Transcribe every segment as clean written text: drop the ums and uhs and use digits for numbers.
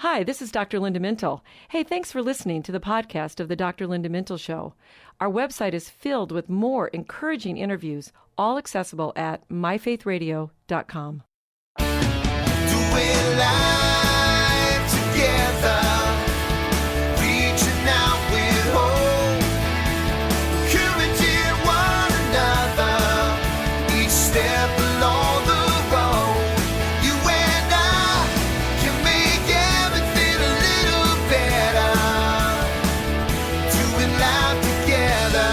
Hi, this is Dr. Linda Mintle. Hey, thanks for listening to the podcast of the Dr. Linda Mintle Show. Our website is filled with more encouraging interviews, all accessible at myfaithradio.com. Doing life together, reaching out with hope, encouraging one another, each step along the road. You and I can make everything a little better, doing life together.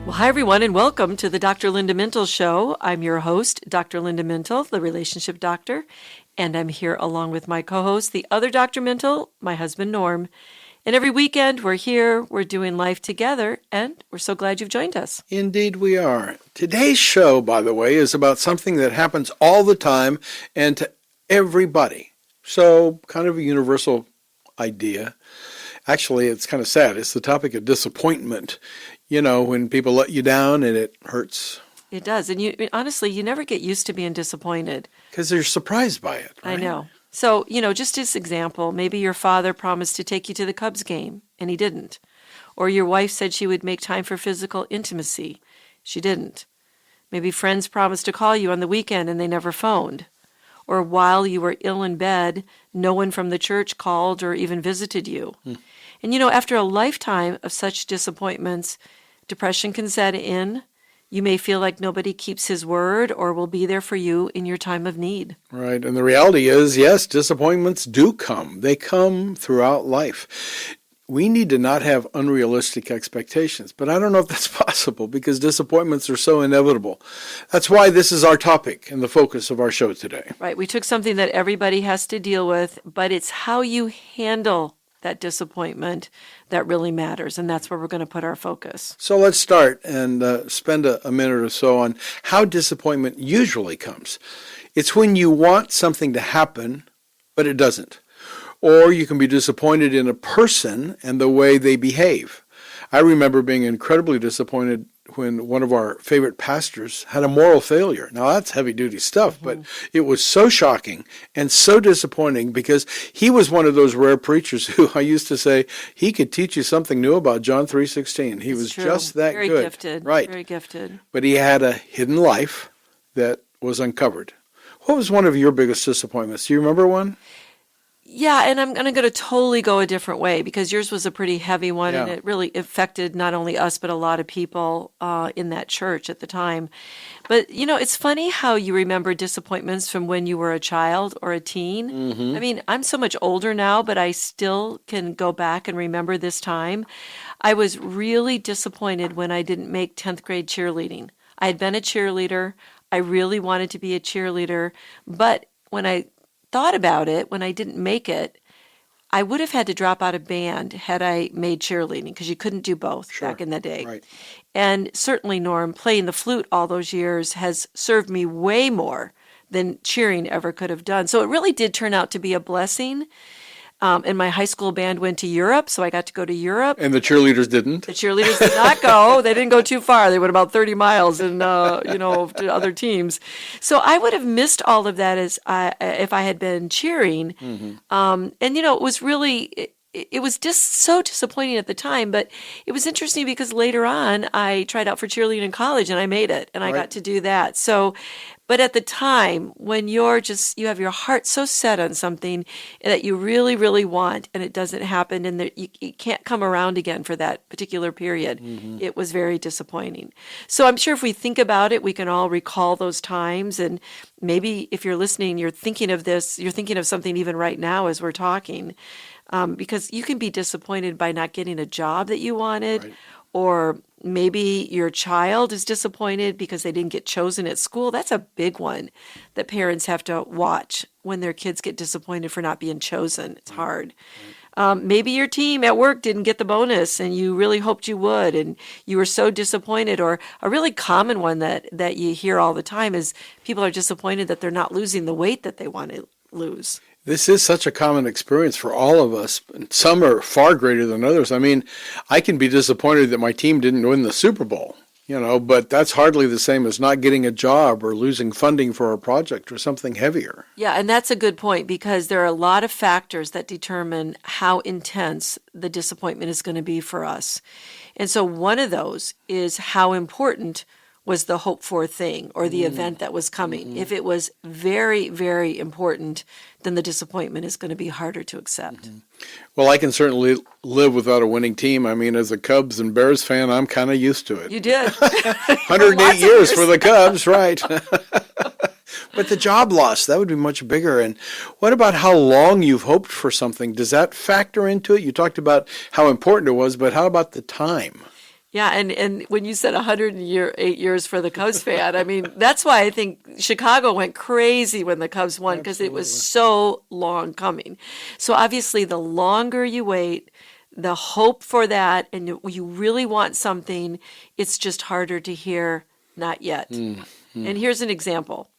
Well, hi, everyone, and welcome to the Dr. Linda Mintle Show. I'm your host, Dr. Linda Mintle, the relationship doctor, and I'm here along with my co-host, the other Dr. Mintle, my husband, Norm. And every weekend, we're here, we're doing life together, and we're so glad you've joined us. Indeed we are. Today's show, by the way, is about something that happens all the time and to everybody. So, kind of a universal idea. Actually, it's kind of sad. It's the topic of disappointment. You know, when people let you down and it hurts. It does. And you honestly, you never get used to being disappointed. Because they're surprised by it, right? I know. So, just as example, maybe your father promised to take you to the Cubs game, and he didn't. Or your wife said she would make time for physical intimacy. She didn't. Maybe friends promised to call you on the weekend, and they never phoned. Or while you were ill in bed, no one from the church called or even visited you. And after a lifetime of such disappointments, depression can set in. You may feel like nobody keeps his word or will be there for you in your time of need. Right. And the reality is, yes, disappointments do come. They come throughout life. We need to not have unrealistic expectations. But I don't know if that's possible because disappointments are so inevitable. That's why this is our topic and the focus of our show today. Right. We took something that everybody has to deal with, but it's how you handle that disappointment that really matters, and that's where we're going to put our focus. So let's start and spend a minute or so on how disappointment usually comes. It's when you want something to happen, but it doesn't. Or you can be disappointed in a person and the way they behave. I remember being incredibly disappointed when one of our favorite pastors had a moral failure. Now, that's heavy-duty stuff, but it was so shocking and so disappointing because he was one of those rare preachers who I used to say, he could teach you something new about John 3:16. He was just that good. Very gifted. Right. Very gifted. But he had a hidden life that was uncovered. What was one of your biggest disappointments? Do you remember one? Yeah, and I'm going to totally go a different way because yours was a pretty heavy one, and it really affected not only us, but a lot of people in that church at the time. But, it's funny how you remember disappointments from when you were a child or a teen. Mm-hmm. I mean, I'm so much older now, but I still can go back and remember this time. I was really disappointed when I didn't make 10th grade cheerleading. I had been a cheerleader. I really wanted to be a cheerleader, but when I thought about it, when I didn't make it, I would have had to drop out of band had I made cheerleading because you couldn't do both back in the day. Right. And certainly, Norm, playing the flute all those years has served me way more than cheering ever could have done. So it really did turn out to be a blessing. And my high school band went to Europe, so I got to go to Europe. And the cheerleaders didn't? The cheerleaders did not go. They didn't go too far. They went about 30 miles and, to other teams. So I would have missed all of that if I had been cheering. Mm-hmm. It was really... It was just so disappointing at the time, but it was interesting because later on I tried out for cheerleading in college and I made it and I got to do that. So, but at the time when you have your heart so set on something that you really, really want and it doesn't happen and you can't come around again for that particular period, it was very disappointing. So I'm sure if we think about it, we can all recall those times, and maybe if you're listening, you're thinking of this, you're thinking of something even right now as we're talking. Because you can be disappointed by not getting a job that you wanted, or maybe your child is disappointed because they didn't get chosen at school. That's a big one that parents have to watch when their kids get disappointed for not being chosen. It's hard. Maybe your team at work didn't get the bonus and you really hoped you would, and you were so disappointed. Or a really common one that you hear all the time is people are disappointed that they're not losing the weight that they want to lose. This is such a common experience for all of us. Some are far greater than others. I mean, I can be disappointed that my team didn't win the Super Bowl. But that's hardly the same as not getting a job or losing funding for a project or something heavier. Yeah, and that's a good point because there are a lot of factors that determine how intense the disappointment is going to be for us. And so one of those is how important was the hoped for thing or the event that was coming. If it was very, very important, then the disappointment is going to be harder to accept. Well, I can certainly live without a winning team. I mean, as a Cubs and Bears fan, I'm kind of used to it. You did. 108 Lots of years for the Cubs, right. But the job loss, that would be much bigger. And what about how long you've hoped for something? Does that factor into it? You talked about how important it was, but how about the time? Yeah, and when you said 108 years for the Cubs fan, I mean, that's why I think Chicago went crazy when the Cubs won because it was so long coming. So obviously, the longer you wait, the hope for that, and you really want something, it's just harder to hear, not yet. And here's an example.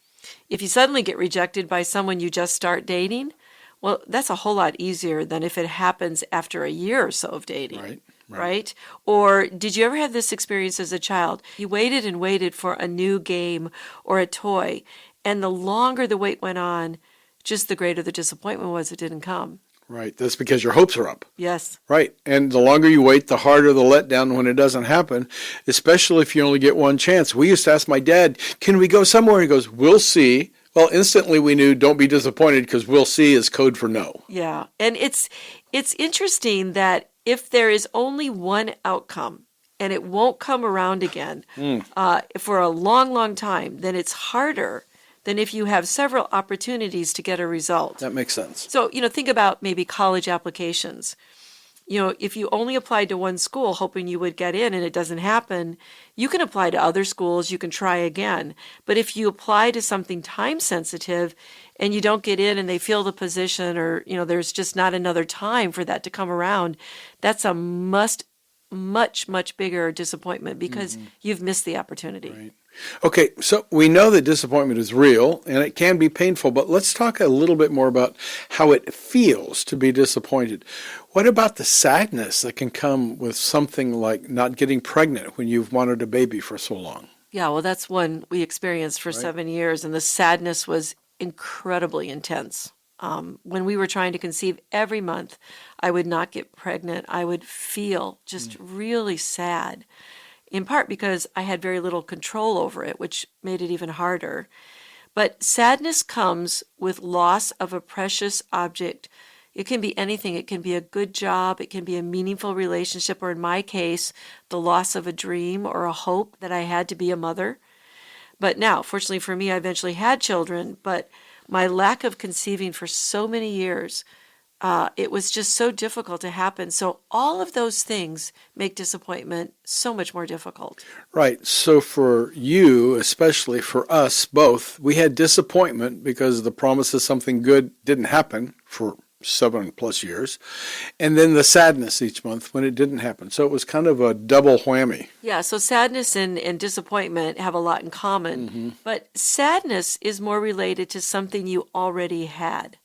If you suddenly get rejected by someone you just start dating, well, that's a whole lot easier than if it happens after a year or so of dating. Right? Or did you ever have this experience as a child? You waited and waited for a new game or a toy, and the longer the wait went on, just the greater the disappointment was it didn't come. Right. That's because your hopes are up. Yes. Right. And the longer you wait, the harder the letdown when it doesn't happen, especially if you only get one chance. We used to ask my dad, can we go somewhere? He goes, we'll see. Well, instantly we knew don't be disappointed because we'll see is code for no. Yeah. And it's interesting that if there is only one outcome and it won't come around again for a long, long time, then it's harder than if you have several opportunities to get a result. That makes sense. So, think about maybe college applications. If you only applied to one school hoping you would get in and it doesn't happen, you can apply to other schools, you can try again. But if you apply to something time sensitive and you don't get in and they fill the position or, there's just not another time for that to come around, that's a much, much bigger disappointment because you've missed the opportunity. Right. Okay, so we know that disappointment is real and it can be painful, but let's talk a little bit more about how it feels to be disappointed. What about the sadness that can come with something like not getting pregnant when you've wanted a baby for so long? Yeah, well, that's one we experienced for 7 years, and the sadness was incredibly intense. When we were trying to conceive every month, I would not get pregnant. I would feel just really sad. In part because I had very little control over it, which made it even harder. But sadness comes with loss of a precious object. It can be anything. It can be a good job. It can be a meaningful relationship, or in my case, the loss of a dream or a hope that I had to be a mother. But now, fortunately for me, I eventually had children, but my lack of conceiving for so many years, it was just so difficult to happen. So all of those things make disappointment so much more difficult. Right. So for you, especially for us both, we had disappointment because the promise of something good didn't happen for 7+ years. And then the sadness each month when it didn't happen. So it was kind of a double whammy. Yeah, so sadness and disappointment have a lot in common. But sadness is more related to something you already had.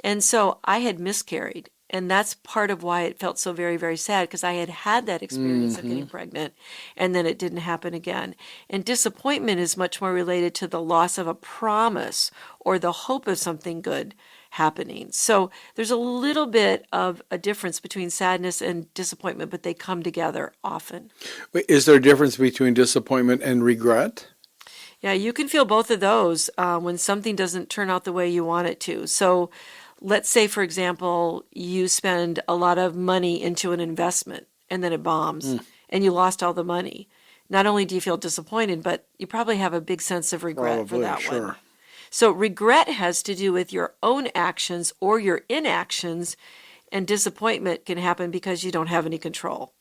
And so I had miscarried, and that's part of why it felt so very, very sad, because I had had that experience of getting pregnant, and then it didn't happen again. And disappointment is much more related to the loss of a promise or the hope of something good happening. So there's a little bit of a difference between sadness and disappointment, but they come together often. Wait, is there a difference between disappointment and regret? Yeah, you can feel both of those when something doesn't turn out the way you want it to. So let's say, for example, you spend a lot of money into an investment and then it bombs and you lost all the money. Not only do you feel disappointed, but you probably have a big sense of regret for that one. So regret has to do with your own actions or your inactions, and disappointment can happen because you don't have any control.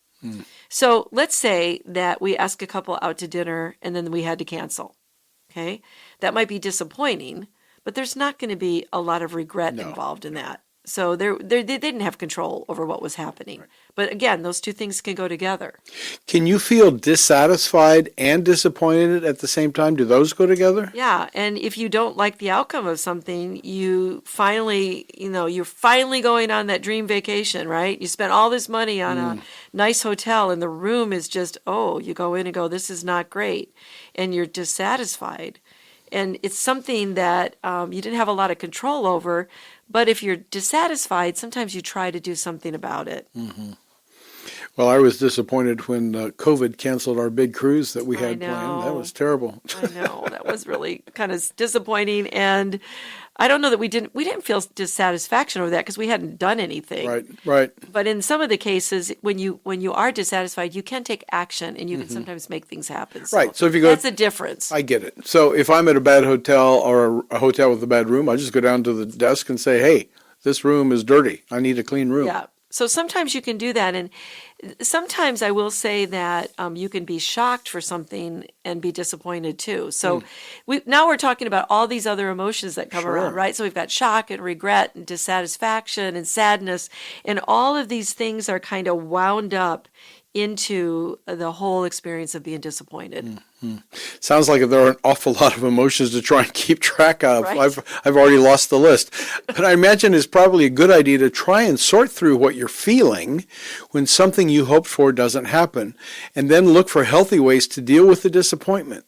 So let's say that we ask a couple out to dinner and then we had to cancel. Okay, that might be disappointing, but there's not going to be a lot of regret involved in that. So they didn't have control over what was happening. But again, those two things can go together. Can you feel dissatisfied and disappointed at the same time? Do those go together? Yeah, and if you don't like the outcome of something, you're finally going on that dream vacation, right? You spent all this money on a nice hotel and the room is just, you go in and go, this is not great. And you're dissatisfied. And it's something that you didn't have a lot of control over. But if you're dissatisfied, sometimes you try to do something about it. Mm-hmm. Well, I was disappointed when COVID canceled our big cruise that we had planned. That was terrible. I know. That was really kind of disappointing. And I don't know that we didn't feel dissatisfaction over that because we hadn't done anything. Right. But in some of the cases, when you are dissatisfied, you can take action and you can sometimes make things happen. Right. So if you go, that's the difference. I get it. So if I'm at a bad hotel or a hotel with a bad room, I just go down to the desk and say, hey, this room is dirty. I need a clean room. Yeah. So sometimes you can do that. And sometimes I will say that you can be shocked for something and be disappointed too. So now we're talking about all these other emotions that come around, right? So we've got shock and regret and dissatisfaction and sadness. And all of these things are kind of wound up into the whole experience of being disappointed. Sounds like there are an awful lot of emotions to try and keep track of. Right. I've already lost the list. But I imagine it's probably a good idea to try and sort through what you're feeling when something you hoped for doesn't happen, and then look for healthy ways to deal with the disappointment.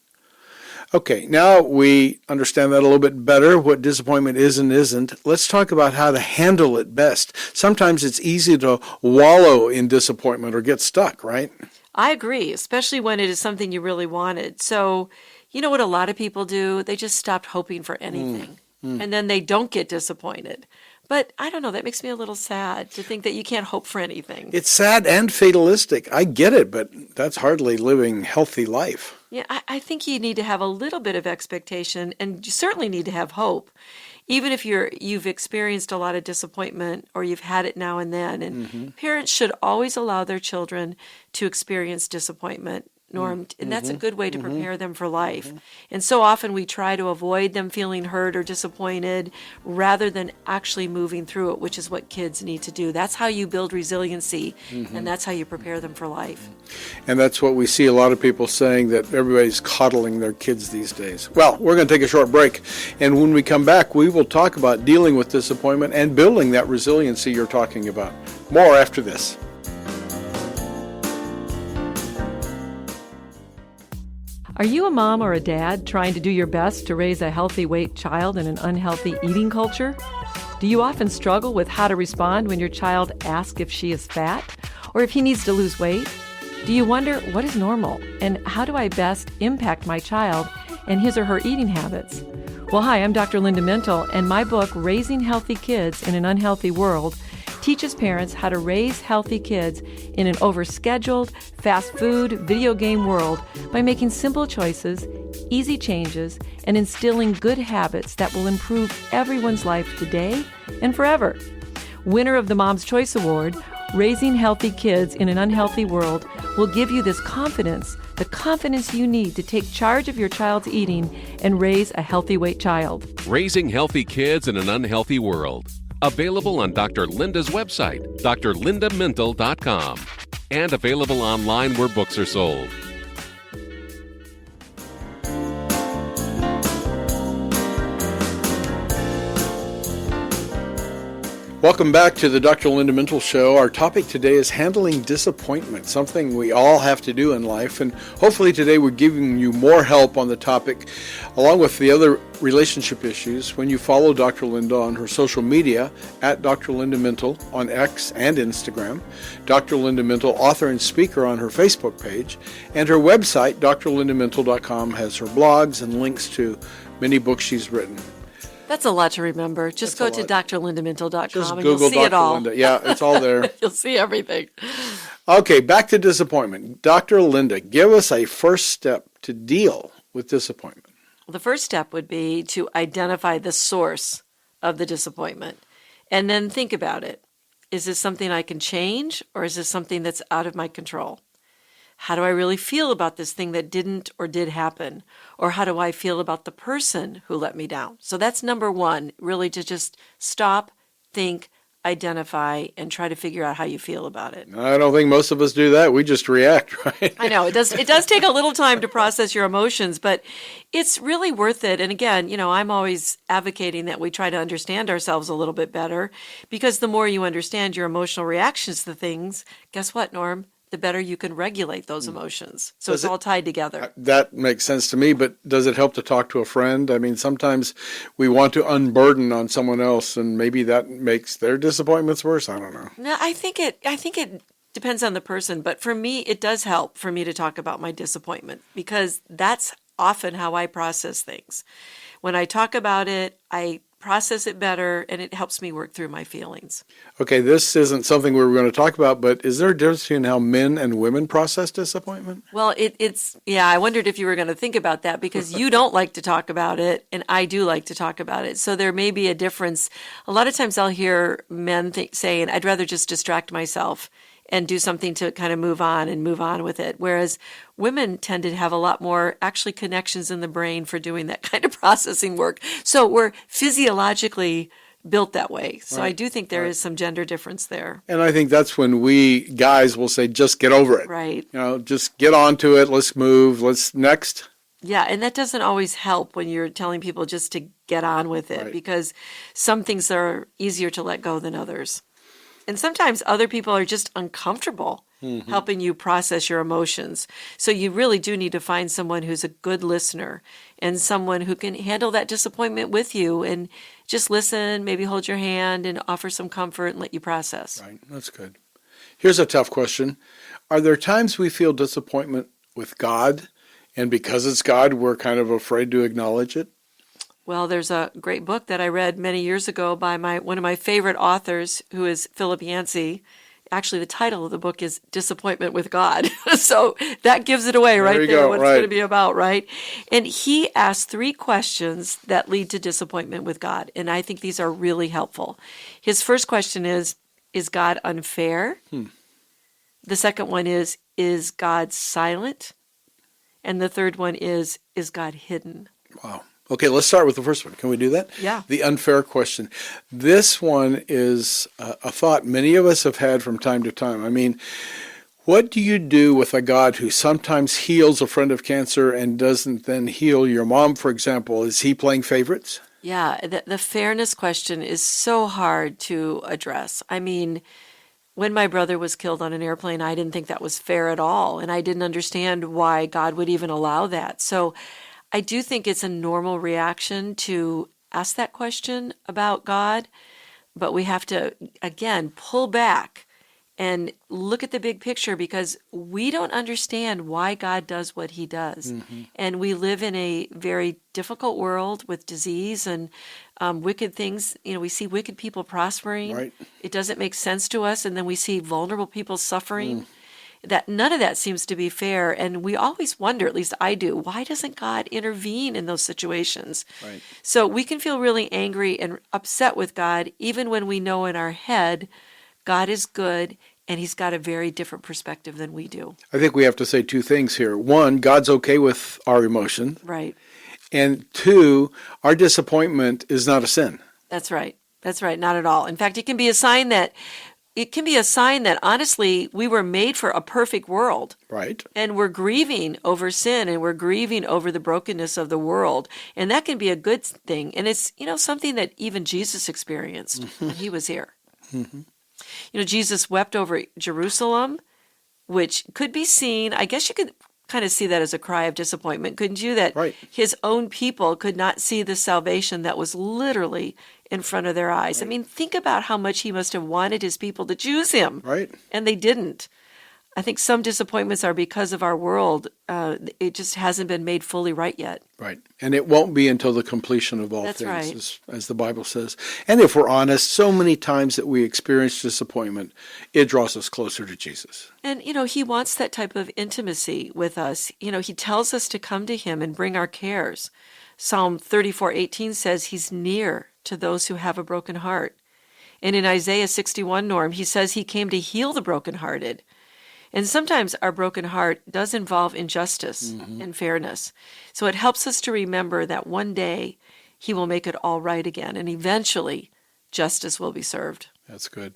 Okay, now we understand that a little bit better, what disappointment is and isn't. Let's talk about how to handle it best. Sometimes it's easy to wallow in disappointment or get stuck, right? I agree, especially when it is something you really wanted. So, you know what a lot of people do? They just stopped hoping for anything. And then they don't get disappointed. But I don't know, that makes me a little sad to think that you can't hope for anything. It's sad and fatalistic. I get it, but that's hardly living healthy life. Yeah, I think you need to have a little bit of expectation, and you certainly need to have hope. Even if you've experienced a lot of disappointment or you've had it now and then. And parents should always allow their children to experience disappointment, Norm, and that's a good way to prepare them for life. And so often we try to avoid them feeling hurt or disappointed rather than actually moving through it, which is what kids need to do. That's how you build resiliency, and that's how you prepare them for life. And that's what we see a lot of people saying, that everybody's coddling their kids these days. Well, we're going to take a short break, and when we come back, we will talk about dealing with disappointment and building that resiliency you're talking about. More after this. Are you a mom or a dad trying to do your best to raise a healthy weight child in an unhealthy eating culture? Do you often struggle with how to respond when your child asks if she is fat or if he needs to lose weight? Do you wonder what is normal and how do I best impact my child and his or her eating habits? Well, hi, I'm Dr. Linda Mintle, and my book, Raising Healthy Kids in an Unhealthy World, teaches parents how to raise healthy kids in an overscheduled, fast food, video game world by making simple choices, easy changes, and instilling good habits that will improve everyone's life today and forever. Winner of the Mom's Choice Award, Raising Healthy Kids in an Unhealthy World will give you this confidence, the confidence you need to take charge of your child's eating and raise a healthy weight child. Raising Healthy Kids in an Unhealthy World. Available on Dr. Linda's website, drlindamintle.com, and available online where books are sold. Welcome back to the Dr. Linda Mintle Show. Our topic today is handling disappointment, something we all have to do in life. And hopefully today we're giving you more help on the topic, along with the other relationship issues, when you follow Dr. Linda on her social media, at Dr. Linda Mintle on X and Instagram, Dr. Linda Mintle, author and speaker, on her Facebook page, and her website, drlindamintle.com, has her blogs and links to many books she's written. That's a lot to remember. Just go to drlindamintle.com Just and Google you'll see Dr. it all. Linda. Yeah, it's all there. You'll see everything. Okay, back to disappointment. Dr. Linda, give us a first step to deal with disappointment. Well, the first step would be to identify the source of the disappointment and then think about it. Is this something I can change, or is this something that's out of my control? How do I really feel about this thing that didn't or did happen? Or how do I feel about the person who let me down? So that's number one, really, to just stop, think, identify, and try to figure out how you feel about it. I don't think most of us do that. We just react, right? I know it does take a little time to process your emotions, but it's really worth it. And again, I'm always advocating that we try to understand ourselves a little bit better, because the more you understand your emotional reactions to things, guess what, Norm? The better you can regulate those emotions. So it's all tied together. That makes sense to me, but does it help to talk to a friend? I mean, sometimes we want to unburden on someone else, and maybe that makes their disappointments worse. I don't know. No, I think it depends on the person, but for me, it does help for me to talk about my disappointment, because that's often how I process things. When I talk about it, I process it better, and it helps me work through my feelings. Okay, this isn't something we were going to talk about, but is there a difference between how men and women process disappointment? Well, I wondered if you were going to think about that, because you don't like to talk about it, and I do like to talk about it. So there may be a difference. A lot of times I'll hear men saying, I'd rather just distract myself and do something to kind of move on with it. Whereas women tend to have a lot more actually connections in the brain for doing that kind of processing work. So we're physiologically built that way. So Right. I do think there is some gender difference there. And I think that's when we guys will say, just get over it. Right. Just get on to it. Let's move. Let's next. Yeah, and that doesn't always help when you're telling people just to get on with it, Right. because some things are easier to let go than others. And sometimes other people are just uncomfortable helping you process your emotions. So you really do need to find someone who's a good listener, and someone who can handle that disappointment with you and just listen, maybe hold your hand and offer some comfort and let you process. Right. That's good. Here's a tough question. Are there times we feel disappointment with God, and because it's God, we're kind of afraid to acknowledge it? Well, there's a great book that I read many years ago by one of my favorite authors, who is Philip Yancey. Actually, the title of the book is Disappointment with God. So that gives it away right there, what it's going to be about, right? And he asked 3 questions that lead to disappointment with God. And I think these are really helpful. His first question is God unfair? The second one is God silent? And the third one is God hidden? Wow. Okay, let's start with the first one. Can we do that? Yeah. The unfair question. This one is a thought many of us have had from time to time. I mean, what do you do with a God who sometimes heals a friend of cancer and doesn't then heal your mom, for example? Is he playing favorites? Yeah, the fairness question is so hard to address. I mean, when my brother was killed on an airplane, I didn't think that was fair at all, and I didn't understand why God would even allow that. So I do think it's a normal reaction to ask that question about God, but we have to, again, pull back and look at the big picture, because we don't understand why God does what he does. And we live in a very difficult world with disease and wicked things. We see wicked people prospering. Right. It doesn't make sense to us. And then we see vulnerable people suffering. That none of that seems to be fair. And we always wonder, at least I do, why doesn't God intervene in those situations? Right. So we can feel really angry and upset with God, even when we know in our head God is good and he's got a very different perspective than we do. I think we have to say 2 things here. 1, God's okay with our emotion. Right. And 2, our disappointment is not a sin. That's right. That's right. Not at all. In fact, it can be a sign that honestly, we were made for a perfect world. Right. And we're grieving over sin, and we're grieving over the brokenness of the world. And that can be a good thing. And it's, something that even Jesus experienced when he was here. Jesus wept over Jerusalem, which could be seen, I guess you could kind of see that as a cry of disappointment, couldn't you? That Right. his own people could not see the salvation that was literally in front of their eyes. Right. I mean, think about how much he must have wanted his people to choose him. Right. And they didn't. I think some disappointments are because of our world. It just hasn't been made fully right yet. Right. And it won't be until the completion of all That's things, right. as the Bible says. And if we're honest, so many times that we experience disappointment, it draws us closer to Jesus. And, he wants that type of intimacy with us. He tells us to come to him and bring our cares. Psalm 34:18 says he's near to those who have a broken heart. And in Isaiah 61, Norm, he says he came to heal the brokenhearted. And sometimes our broken heart does involve injustice and fairness. So it helps us to remember that one day he will make it all right again, and eventually justice will be served. That's good.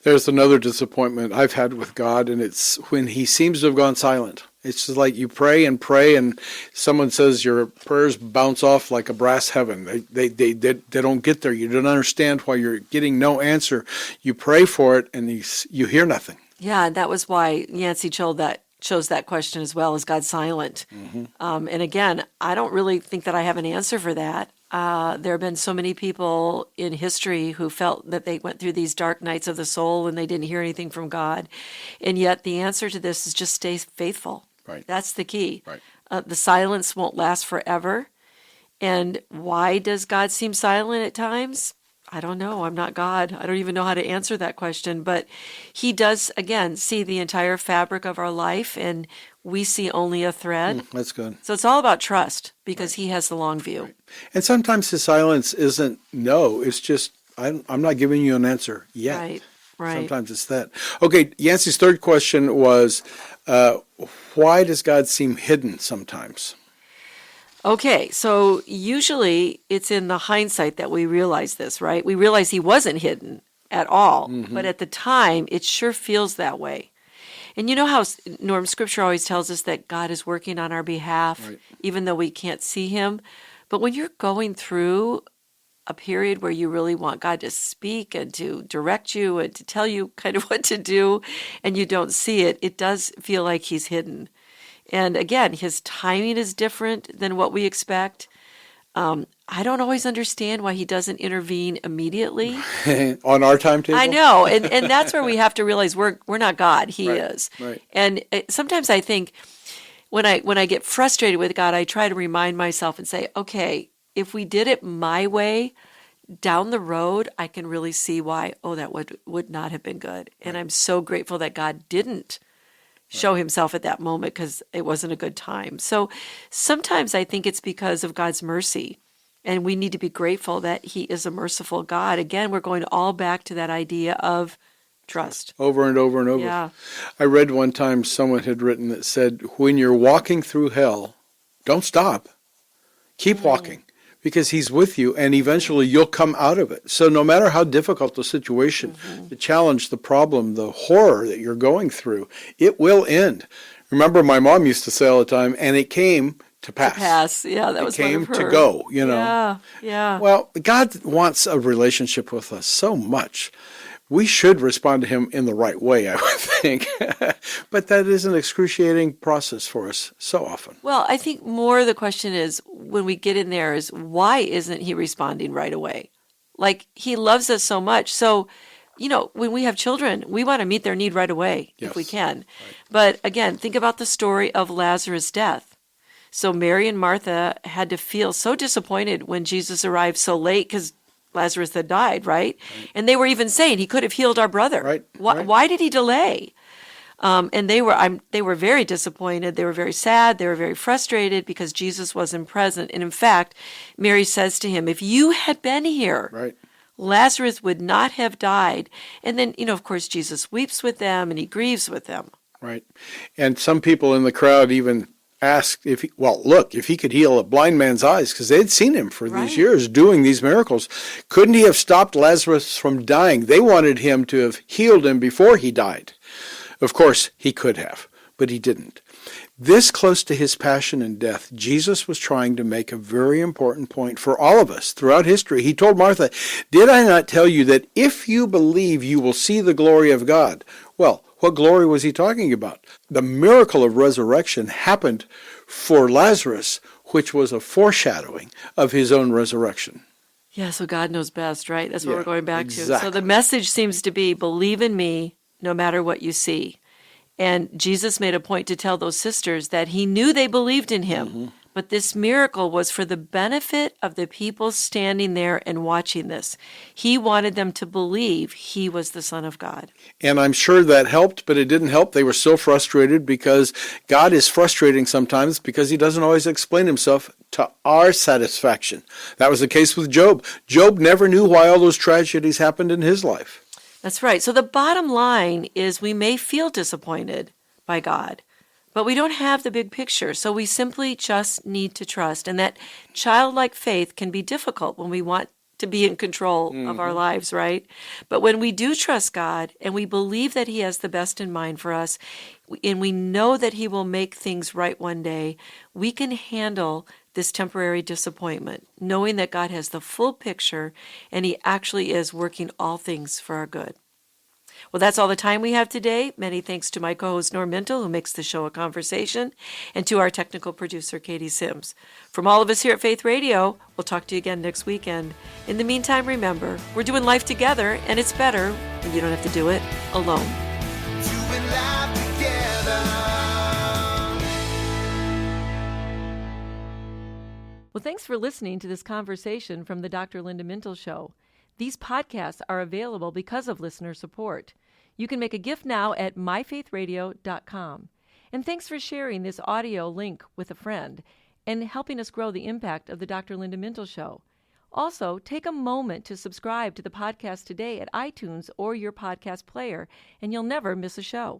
There's another disappointment I've had with God, and it's when he seems to have gone silent. It's just like you pray and pray, and someone says your prayers bounce off like a brass heaven. They don't get there. You don't understand why you're getting no answer. You pray for it, and you hear nothing. Yeah, and that was why Yancey chose that question as well. Is God silent? And again, I don't really think that I have an answer for that. There have been so many people in history who felt that they went through these dark nights of the soul and they didn't hear anything from God. And yet the answer to this is just stay faithful. Right. That's the key. Right. The silence won't last forever. And why does God seem silent at times? I don't know. I'm not God. I don't even know how to answer that question. But he does, again, see the entire fabric of our life, and we see only a thread. That's good. So it's all about trust, because he has the long view. Right. And sometimes his silence isn't no. It's just, I'm not giving you an answer yet. Right, right. Sometimes it's that. Okay, Yancey's third question was, why does God seem hidden sometimes? Okay, so usually it's in the hindsight that we realize this, right? We realize he wasn't hidden at all, but at the time, it sure feels that way. And you know how, Norm, Scripture always tells us that God is working on our behalf, Right. even though we can't see him. But when you're going through a period where you really want God to speak and to direct you and to tell you kind of what to do, and you don't see it, it does feel like he's hidden. And again, his timing is different than what we expect. I don't always understand why he doesn't intervene immediately. On our timetable? I know, and that's where we have to realize we're not God. He Right, is. right. And sometimes I think when I get frustrated with God, I try to remind myself and say, okay, if we did it my way, down the road, I can really see why, that would not have been good. And I'm so grateful that God didn't show himself at that moment, because it wasn't a good time. So sometimes I think it's because of God's mercy, and we need to be grateful that he is a merciful God. Again, we're going all back to that idea of trust. Over and over and over. Yeah. I read one time someone had written that said, when you're walking through hell, don't stop. Keep walking, because he's with you, and eventually you'll come out of it. So no matter how difficult the situation, the challenge, the problem, the horror that you're going through, it will end. Remember, my mom used to say all the time, and it came to pass. Yeah, that was it came one of her. to go, you know. Yeah. Well, God wants a relationship with us so much. We should respond to him in the right way, I would think. But that is an excruciating process for us so often. Well, I think more the question is, when we get in there, is why isn't he responding right away? Like, he loves us so much. So, when we have children, we want to meet their need right away if we Yes. can. Right. But again, think about the story of Lazarus' death. So Mary and Martha had to feel so disappointed when Jesus arrived so late, because Lazarus had died, right? And they were even saying he could have healed our brother. Right, Why, right. why did he delay? And they were very disappointed. They were very sad. They were very frustrated because Jesus wasn't present. And in fact, Mary says to him, if you had been here, Right. Lazarus would not have died. And then, of course, Jesus weeps with them and he grieves with them. Right. And some people in the crowd even asked if he could heal a blind man's eyes, because they'd seen him for Right. these years doing these miracles. Couldn't he have stopped Lazarus from dying? They wanted him to have healed him before he died. Of course, he could have, but he didn't. This close to his passion and death, Jesus was trying to make a very important point for all of us throughout history. He told Martha, "Did I not tell you that if you believe, you will see the glory of God?" Well, what glory was he talking about? The miracle of resurrection happened for Lazarus, which was a foreshadowing of his own resurrection. Yeah, so God knows best, right? That's what Yeah, we're going back to. So exactly. the message seems to be, believe in me no matter what you see. And Jesus made a point to tell those sisters that he knew they believed in him, but this miracle was for the benefit of the people standing there and watching this. He wanted them to believe he was the Son of God. And I'm sure that helped, but it didn't help. They were so frustrated, because God is frustrating sometimes because he doesn't always explain himself to our satisfaction. That was the case with Job. Job never knew why all those tragedies happened in his life. That's right. So the bottom line is we may feel disappointed by God, but we don't have the big picture. So we simply just need to trust. And that childlike faith can be difficult when we want to be in control of our lives, right? But when we do trust God and we believe that He has the best in mind for us, and we know that He will make things right one day, we can handle this temporary disappointment, knowing that God has the full picture and He actually is working all things for our good. Well, that's all the time we have today. Many thanks to my co-host Norm Mintle, who makes the show a conversation, and to our technical producer, Katie Sims. From all of us here at Faith Radio, we'll talk to you again next weekend. In the meantime, remember, we're doing life together, and it's better when you don't have to do it alone. Doing life together. Well, thanks for listening to this conversation from the Dr. Linda Mintle Show. These podcasts are available because of listener support. You can make a gift now at myfaithradio.com. And thanks for sharing this audio link with a friend and helping us grow the impact of the Dr. Linda Mintle Show. Also, take a moment to subscribe to the podcast today at iTunes or your podcast player, and you'll never miss a show.